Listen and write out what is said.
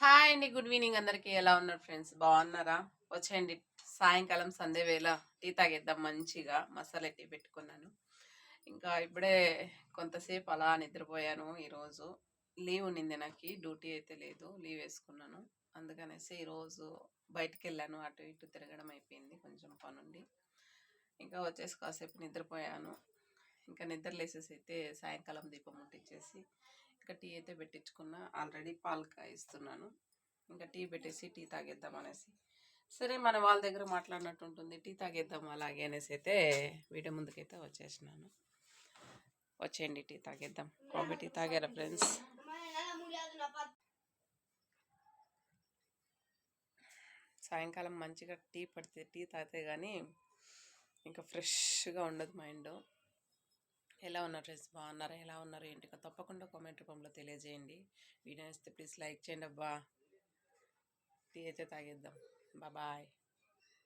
Hi అండి. Good evening అందరికి. ఎలా ఉన్నారు ఫ్రెండ్స్? బాగున్నారా? వచ్చేయండి. సాయంకాలం సంధ్య వేళ టీ తాగేద్దాం మంచిగా. మసాలా టీ పెట్టుకున్నాను. ఇంకా ఇప్పుడే కొంతసేపు అలా నిద్రపోయాను. ఈరోజు లీవ్ ఉన్నింది నాకు. డ్యూటీ అయితే లేదు. లీవ్ వేసుకున్నాను. అందుకనేసి ఈరోజు బయటికెళ్ళాను. అటు ఇటు తిరగడం అయిపోయింది కొంచెం పనుండి. ఇంకా వచ్చేసి కాసేపు నిద్రపోయాను. ఇంకా నిద్ర లేసేసి అయితే సాయంకాలం దీపం ముట్టించేసి ఇంకా టీ అయితే పెట్టించుకున్నా. ఆల్రెడీ పాలు కాయిస్తున్నాను. ఇంకా టీ పెట్టేసి టీ తాగేద్దాం అనేసి, సరే మన వాళ్ళ దగ్గర మాట్లాడినట్టు ఉంటుంది, టీ తాగేద్దాం అలాగే అనేసి అయితే వీడియో ముందుకైతే వచ్చేసినాను. వచ్చేయండి టీ తాగేద్దాం. కాఫీ టీ తాగారా ఫ్రెండ్స్? సాయంకాలం మంచిగా టీ పడితే టీ తాగితే కానీ ఇంకా ఫ్రెష్గా ఉండదు మైండ్. ఎలా ఉన్నారు ఫ్రెండ్స్? బాగున్నారా? ఎలా ఉన్నారు ఏంటి? తప్పకుండా కామెంట్ రూపంలో తెలియజేయండి. వీడియో ఇస్తే ప్లీజ్ లైక్ చేయండి అబ్బా. టీ అయితే తాగేద్దాం. బాయ్.